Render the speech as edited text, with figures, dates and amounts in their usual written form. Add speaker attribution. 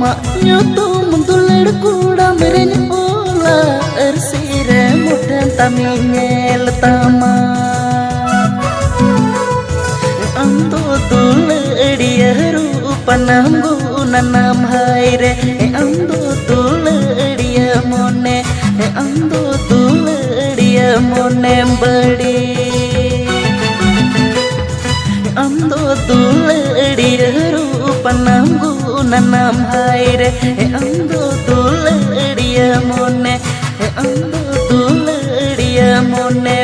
Speaker 1: mak nyoto muntulir kuda merenya ola ersire mudan taminya letama anto tuledia rupa namgu nanam haire anto tuledia mone anto tuledia mone badi anto tuledia rupa namgu nanam haire ando tuledia mone ando tuledia mone